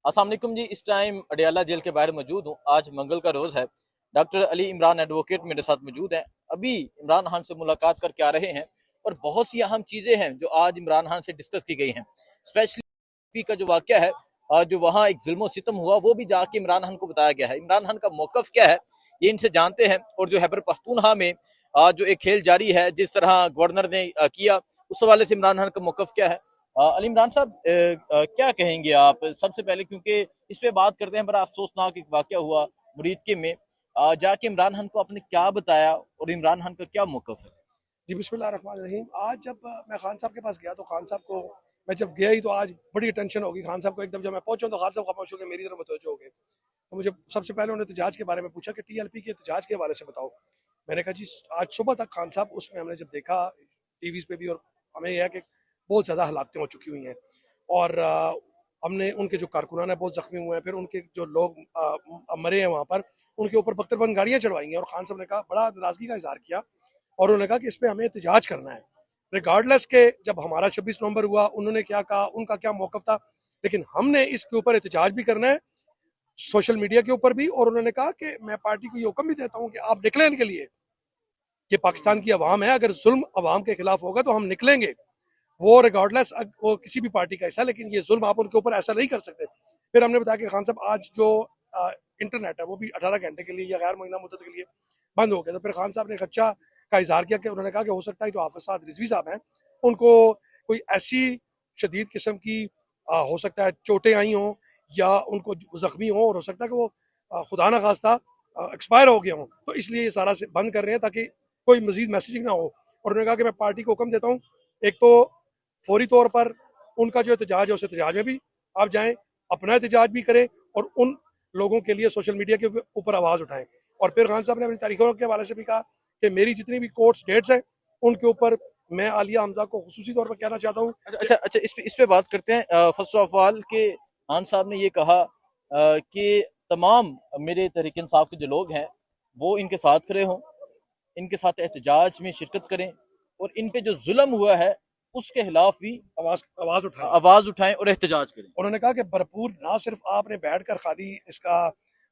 अस्सलाम वालेकुम जी। इस टाइम अडयाला जेल के बाहर मौजूद हूँ। आज मंगल का रोज है। डॉक्टर अली इमरान एडवोकेट मेरे साथ मौजूद हैं। अभी इमरान खान से मुलाकात करके आ रहे हैं और बहुत सी अहम चीजें हैं जो आज इमरान खान से डिस्कस की गई हैं। स्पेशली का जो वाक्य है, जो वहाँ एक जुल्म सितम हुआ, वो भी जाके इमरान खान को बताया गया है। इमरान खान का मौकफ क्या है ये इनसे जानते हैं। और जो हैबर पख्तूनख्वा में जो एक खेल जारी है, जिस तरह गवर्नर ने किया, उस हवाले से इमरान खान का मौकफ क्या है। अली इमरान साहब, क्या कहेंगे आप सबसे पहले, क्योंकि इस पे बात करते हैं। बड़ा अफसोसनाक एक वाकया हुआ मुरीद के में, जाके इमरान खान को आपने क्या बताया और इमरान खान का क्या मौकफ है। जी बिस्मिल्लाहिर्रहमानिर्रहीम। आज जब मैं खान साहब के पास गया तो खान साहब को मैं जब गया ही तो आज बड़ी टेंशन होगी खान साहब को। एकदम जब मैं पहुंचा तो खान साहब खामोश हो गए, मेरी तरफ मुतवज्जो हो गए। तो मुझे सबसे पहले उन्होंने एहतजाज के बारे में पूछा कि टीएलपी के एहतजाज के हवाले से बताओ। मैंने कहा जी आज सुबह तक खान साहब उसमें हमने जब देखा टीवीज पे भी, और हमें यह है कि बहुत ज़्यादा हलाकतें हो चुकी हुई हैं और हमने उनके जो कारकुनान है बहुत जख्मी हुए हैं, फिर उनके जो लोग मरे हैं वहाँ पर उनके ऊपर बख्तरबंद गाड़ियाँ चढ़वाई हैं। और खान साहब ने कहा, बड़ा नाराजगी का इजहार किया और उन्होंने कहा कि इस पर हमें एहतजाज करना है रिगार्डलेस के। जब हमारा 26 नवंबर हुआ उन्होंने क्या कहा, उनका क्या मौकफ था, लेकिन हमने इसके ऊपर एहतजाज भी करना है सोशल मीडिया के ऊपर भी। और उन्होंने कहा कि मैं पार्टी को ये हुक्म भी देता हूँ कि आप निकलें इनके लिए। ये पाकिस्तान की आवाम है, अगर जुल्म आवाम के खिलाफ होगा तो हम निकलेंगे, वो रिगार्डलेस वो किसी भी पार्टी का हिस्सा, लेकिन ये जुल्म आप उनके ऊपर ऐसा नहीं कर सकते। फिर हमने बताया कि खान साहब आज जो इंटरनेट है वो भी 18 घंटे के लिए या गैर मुअय्यना मुद्दत के लिए बंद हो गया। तो फिर खान साहब ने खच्चा का इजहार किया कि उन्होंने कहा कि हो सकता है जो हाफिज साद रिजवी साहब हैं उनको कोई ऐसी शदीद किस्म की हो सकता है चोटें आई हों या उनको जख्मी हों, और हो सकता है कि वो खुदा न खास्ता एक्सपायर हो गया हों, तो इसलिए ये सारा से बंद कर रहे हैं ताकि कोई मजीद मैसेजिंग ना हो। और उन्होंने कहा कि मैं पार्टी को हुक्म देता हूँ, एक तो फौरी तौर पर उनका जो एहतजाज है उस एहतजाज में भी आप जाएं, अपना एहतजाज भी करें और उन लोगों के लिए सोशल मीडिया के ऊपर आवाज़ उठाएं। और फिर खान साहब ने अपनी तारीखों के हवाले से भी कहा कि मेरी जितनी भी कोर्ट्स डेट्स हैं उनके ऊपर मैं आलिया हमजा को खुसूसी तौर पर कहना चाहता हूँ अच्छा कि अच्छा अच्छा, इस पे बात करते हैं। फर्स्ट ऑफ ऑल के खान साहब ने ये कहा कि तमाम मेरे तहरीक इंसाफ के जो लोग हैं वो इनके साथ खड़े हों, इनके साथ एहतजाज में शिरकत करें और इन पे जो जुल्म हुआ है उसके खिलाफ भी आवाज़ आवाज़ उठाएं। आवाज उठाएं और एहतजाज करें। उन्होंने कहा कि भरपूर ना सिर्फ आपने बैठ कर खाली इसका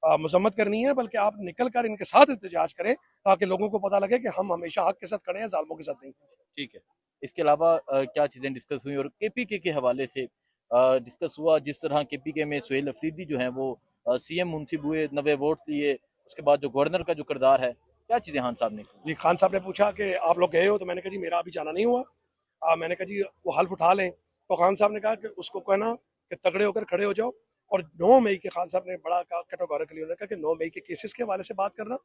मजम्मत करनी है, बल्कि आप निकल कर इनके साथ एहतजाज करें ताकि लोगों को पता लगे कि हम हमेशा हक के साथ खड़े हैं, जालमों के साथ नहीं। ठीक है। इसके अलावा क्या चीजें डिस्कस हुई और केपीके के हवाले से डिस्कस हुआ, जिस तरह केपीके में सुहेल अफरीदी जो है वो सीएम मुंतखब हुए, 90 वोट लिए, उसके बाद जो गवर्नर का जो किरदार है, क्या चीजें खान साहब ने की। जी खान साहब ने पूछा कि आप लोग गए हो, तो मैंने कहा जी मेरा अभी जाना नहीं हुआ। मैंने कहा जी वो हल्फ उठा लें। तो खान साहब ने कहा कि उसको कहना कि तगड़े होकर खड़े हो जाओ। और 9 मई के खान साहब ने बड़ा कैटेगोरिकली उन्होंने कहा कि 9 मई के केसेस के हवाले से बात करना,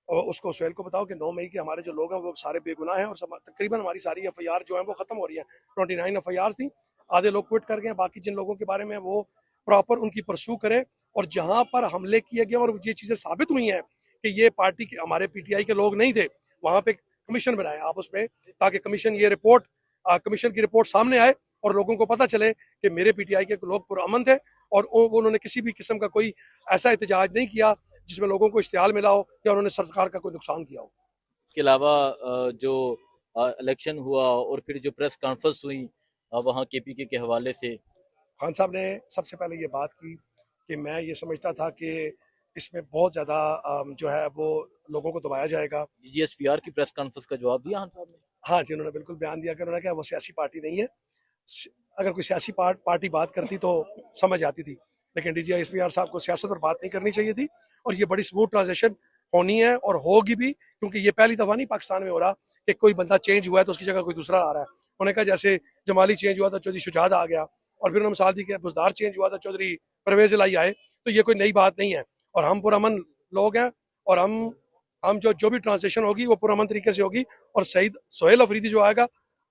और उसको सुहेल को बताओ कि 9 मई के हमारे जो लोग हैं वो सारे बेगुनाह हैं और तकरीबन हमारी सारी एफआईआर जो है वो खत्म हो रही है। 29 एफआईआर थी, आधे लोग क्विट कर गए, बाकी जिन लोगों के बारे में वो प्रॉपर उनकी परसू करे। और जहां पर हमले किए गए और ये चीजें साबित हुई हैं कि ये पार्टी के हमारे पीटीआई के लोग नहीं थे, वहां पे कमीशन बनाए आप उसमें, ताकि कमीशन ये रिपोर्ट कमीशन की रिपोर्ट सामने आए और लोगों को पता चले कि मेरे पीटीआई के लोग पुरअमन थे और उन्होंने किसी भी किस्म का कोई ऐसा एहतजाज नहीं किया जिसमें लोगों को इश्तियाल मिला हो या उन्होंने सरकार का कोई नुकसान किया हो। इसके अलावा जो इलेक्शन हुआ और फिर जो प्रेस कॉन्फ्रेंस हुई वहाँ केपीके के हवाले से। खान साहब ने सबसे पहले ये बात की कि मैं ये समझता था कि इसमें बहुत ज़्यादा जो है वो लोगों को दबाया जाएगा। जीएसपीआर की प्रेस कॉन्फ्रेंस का जवाब दिया खान साहब ने। हाँ जी, उन्होंने बिल्कुल बयान दिया कि उन्होंने कहा वो सियासी पार्टी नहीं है। अगर कोई सियासी पार्टी बात करती तो समझ आती थी, लेकिन डीजीएसपीआर साहब को सियासत पर बात नहीं करनी चाहिए थी। और ये बड़ी स्मूथ ट्रांजेक्शन होनी है और होगी भी, क्योंकि ये पहली दफ़ा नहीं पाकिस्तान में हो रहा कि कोई बंदा चेंज हुआ है तो उसकी जगह कोई दूसरा आ रहा है। उन्होंने कहा जैसे जमाली चेंज हुआ था चौधरी शुजात आ गया, और फिर उन्होंने मिसाल दी कि बुजदार चेंज हुआ था चौधरी परवेज इलाही आए, तो ये कोई नई बात नहीं है। और हम पुरअमन लोग हैं और हम जो भी ट्रांजेक्शन होगी वो पुरअमन तरीके से होगी। और शहीद सोहेल अफरीदी जो आएगा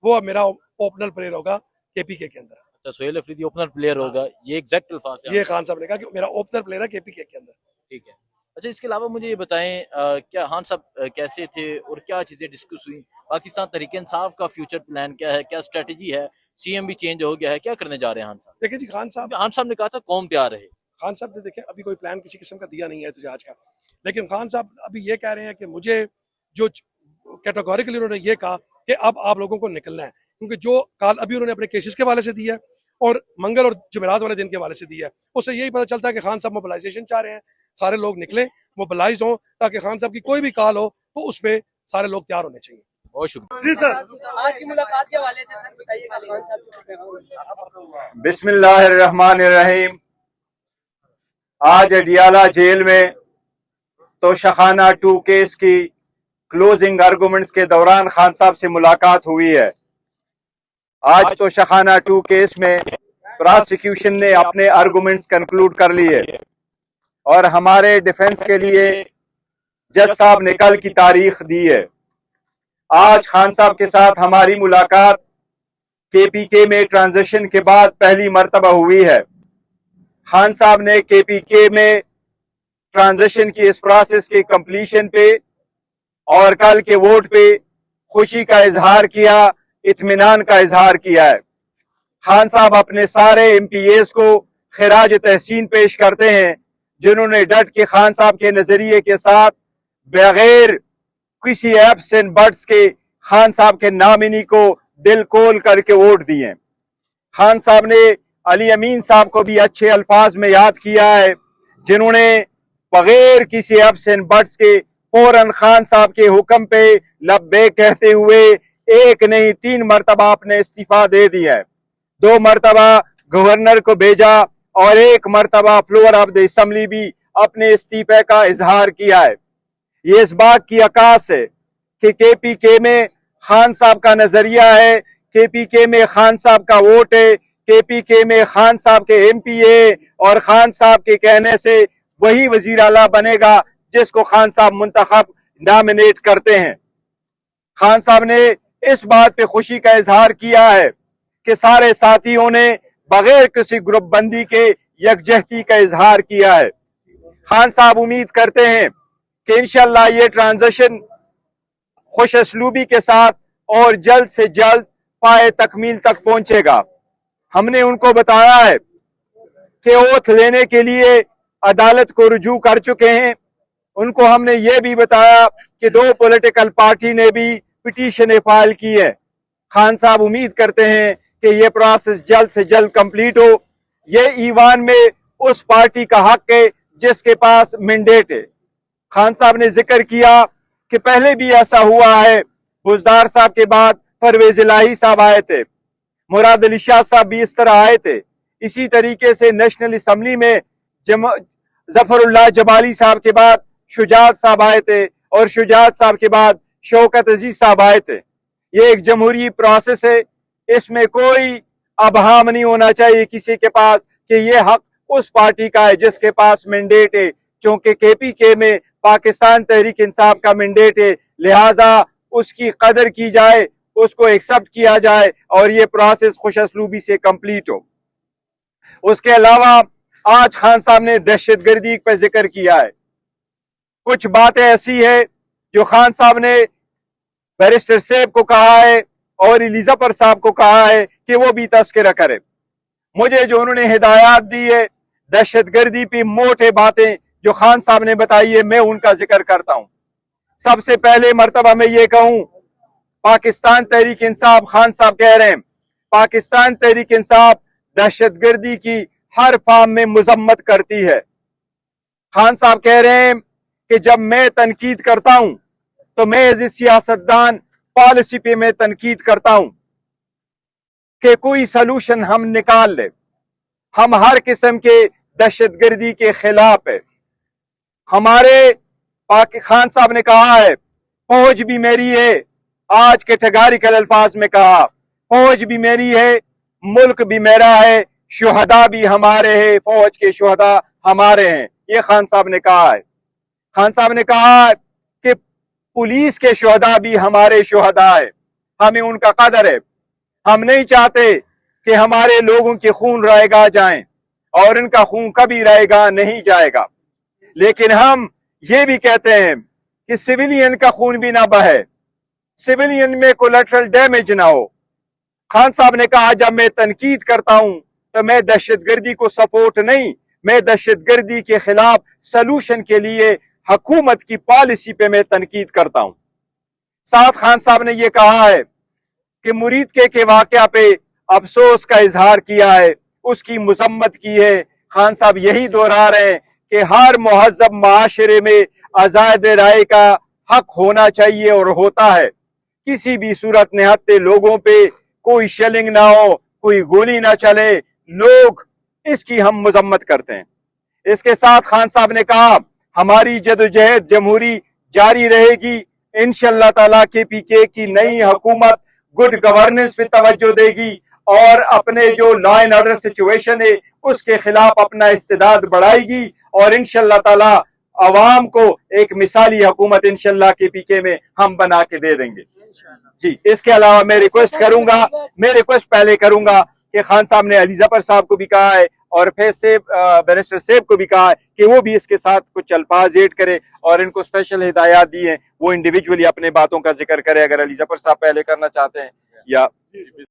वो मेरा ओपनर प्लेयर होगा केपीके के अंदर। अच्छा, सोहेल अफरीदी ओपनर प्लेयर हाँ, होगा, ये एग्जैक्ट अल्फाज है ये आपके। खान साहब ने कहा कि मेरा ओपनर प्लेयर है केपीके के अंदर। ठीक है। अच्छा, इसके अलावा मुझे ये बताएं, क्या खान साहब कैसे थे और क्या चीजें डिस्कस हुई। पाकिस्तान तहरीक इंसाफ का फ्यूचर प्लान क्या है, क्या स्ट्रेटजी है। सीएम भी चेंज हो गया है, क्या करने जा रहे हैं खान साहब। देखिए जी क्योंकि खान साहब ने कहा था कौम तैयार रहे। खान साहब ने देखे अभी कोई प्लान किसी किस्म का दिया नहीं है एहतजाज का, लेकिन खान साहब अभी ये कह रहे हैं कि मुझे जो कैटेगोरिकली उन्होंने ये कहा कि अब आप लोगों को निकलना है, क्योंकि जो काल अभी उन्होंने अपने केसेस के हवाले से दिया है और मंगल और जुमेरात वाले दिन के हवाले से दिया है। उससे यही पता चलता है कि खान साहब मोबिलाइजेशन चाह रहे हैं, सारे लोग निकलें, मोबिलाइज हों, ताकि खान साहब की कोई भी कॉल हो तो उस पर सारे लोग तैयार होने चाहिए। बहुत शुक्रिया जी सर। आज की मुलाकात के हवाले से सर बताइएगा खान साहब। बिस्मिल्लाहिर्रहमानिर्रहीम। आज अडियाला जेल में तोशाखाना 2 केस की क्लोजिंग आर्गुमेंट्स के दौरान खान साहब से मुलाकात हुई है। आज तोशाखाना 2 केस में प्रोसिक्यूशन ने अपने आर्गुमेंट्स कंक्लूड कर लिए और हमारे डिफेंस के लिए जज साहब ने कल की तारीख दी है। आज खान साहब के साथ हमारी मुलाकात केपीके में ट्रांजिशन के बाद पहली मर्तबा हुई है। खान साहब ने केपीके में ट्रांजिशन की इस प्रोसेस के कंप्लीशन पे और कल के वोट पे खुशी का इजहार किया, इत्मीनान का इजहार किया है। खान साहब अपने सारे एमपीएस को खिराज तहसीन पेश करते हैं, जिन्होंने डट के खान साहब के नजरिए के साथ बगैर किसी एप्स एंड बट्स के खान साहब के नामिनी को दिल खोल करके वोट दिए। खान साहब ने अली अमीन साहब को भी अच्छे अल्फाज में याद किया है, जिन्होंने बगैर किसी एप्स एंड बट्स के फौरन खान साहब के हुक्म पे लब्बैक कहते हुए एक नहीं 3 मरतबा अपने इस्तीफा दे दिया है। 2 मरतबा गवर्नर को भेजा और 1 मरतबा फ्लोर ऑफ द असेंबली भी अपने इस्तीफे का इजहार किया है। ये इस बात की अकास है कि केपीके में खान साहब का नजरिया है, केपीके में खान साहब का वोट है, केपीके में खान साहब के एमपीए और खान साहब के कहने से वही वजीर आला बनेगा जिसको खान साहब मुंतखब नॉमिनेट करते हैं। खान साहब ने इस बात पे खुशी का इजहार किया है कि सारे साथियों ने बगैर किसी ग्रुप बंदी के यकजहती का इजहार किया है। खान साहब उम्मीद करते हैं कि इंशाल्लाह ये ट्रांजिशन खुश असलूबी के साथ और जल्द से जल्द पाए तकमील तक पहुंचेगा। हमने उनको बताया है कि ओथ लेने के लिए अदालत को रुजू कर चुके हैं। उनको हमने ये भी बताया कि 2 पॉलिटिकल पार्टी ने भी पिटीशन फाइल की है। खान साहब उम्मीद करते हैं कि ये प्रोसेस जल्द से जल्द कंप्लीट हो। ये ईवान में उस पार्टी का हक है जिसके पास मैंडेट है। खान साहब ने जिक्र किया कि पहले भी ऐसा हुआ है, बुजदार साहब के बाद परवेज इलाही साहब आए थे, मुराद अली शाह साहब भी इस तरह आए थे। इसी तरीके से नेशनल असम्बली में जफरुल्लाह जबाली साहब के बाद शुजात साहब आए थे और शुजात साहब के बाद शौकत अजीज साहब आए थे। ये एक जमहूरी प्रोसेस है, इसमें कोई अबहाम नहीं होना चाहिए किसी के पास कि ये हक उस पार्टी का है जिसके पास मैंडेट है। क्योंकि केपीके में पाकिस्तान तहरीक इंसाफ का मैंडेट है, लिहाजा उसकी कदर की जाए, उसको एक्सेप्ट किया जाए और ये प्रोसेस खुशअस्लूबी से कंप्लीट हो। उसके अलावा आज खान साहब ने दहशतगर्दी पर जिक्र किया है। कुछ बातें ऐसी है जो खान साहब ने बैरिस्टर सेब को कहा है और इलिजाफर साहब को कहा है कि वो भी तस्करा करे। मुझे जो उन्होंने हिदायत दी है दहशतगर्दी पे मोटे बातें जो खान साहब ने बताई है, मैं उनका जिक्र करता हूं। सबसे पहले मर्तबा मैं ये कहूं, पाकिस्तान तहरीक इंसाफ, खान साहब कह रहे हैं पाकिस्तान तहरीक इंसाफ दहशतगर्दी की हर फॉर्म में मजम्मत करती है। खान साहब कह रहे हैं कि जब मैं तनकीद करता हूं तो मैं एज ए सियासतदान पॉलिसी पे मैं तनकीद करता हूं कि कोई सलूशन हम निकाल ले। हम हर किस्म के दहशतगर्दी के खिलाफ है। हमारे खान साहब ने कहा है फौज भी मेरी है, आज के ठगारिकल अल्फाज में कहा फौज भी मेरी है, मुल्क भी मेरा है, शुहदा भी हमारे हैं, फौज के शुहदा हमारे हैं। ये खान साहब ने कहा है। खान साहब ने कहा कि पुलिस के शुहदा भी हमारे शुहदा है, हमें उनका कदर है। हम नहीं चाहते कि हमारे लोगों के खून रहेगा जाएं और इनका खून कभी रहेगा नहीं जाएगा, लेकिन हम ये भी कहते हैं कि सिविलियन का खून भी ना बहे, सिविलियन में कोलैटरल डैमेज ना हो। खान साहब ने कहा जब मैं तनकीद करता हूं तो मैं दहशतगर्दी को सपोर्ट नहीं, मैं दहशतगर्दी के खिलाफ सलूशन के लिए हुकूमत की पॉलिसी पे मैं तनकीद करता हूं। साथ खान साहब ने यह कहा है कि मुरीद के वाकया पे अफसोस का इजहार किया है, उसकी मजम्मत की है। खान साहब यही दोहरा रहे हैं कि हर महज़्ज़ब माशरे में आज़ाद राय का हक होना चाहिए और होता है। किसी भी सूरत निहत्ते लोगों पे कोई शेलिंग ना हो, कोई गोली ना चले, लोग इसकी हम मजम्मत करते हैं। इसके साथ खान साहब ने कहा हमारी जदोजहद जमहूरी जारी रहेगी। इंशाअल्लाह ताला KPK की नई हुकूमत गुड गवर्नेंस पे तवज्जो देगी और अपने जो लॉ एंड ऑर्डर सिचुएशन है उसके खिलाफ अपना इस्तेदाद बढ़ाएगी और इंशाअल्लाह ताला अवाम को एक मिसाली हुकूमत इंशाअल्लाह KPK में हम बना के दे देंगे। जी, इसके अलावा मैं रिक्वेस्ट पहले करूंगा कि खान साहब ने अली जफर साहब को भी कहा है और फिर बैरिस्टर सेब को भी कहा है कि वो भी इसके साथ कुछ अल्फाज ऐड करे और इनको स्पेशल हिदायत दी है वो इंडिविजुअली अपने बातों का जिक्र करे, अगर अली जफर साहब पहले करना चाहते हैं या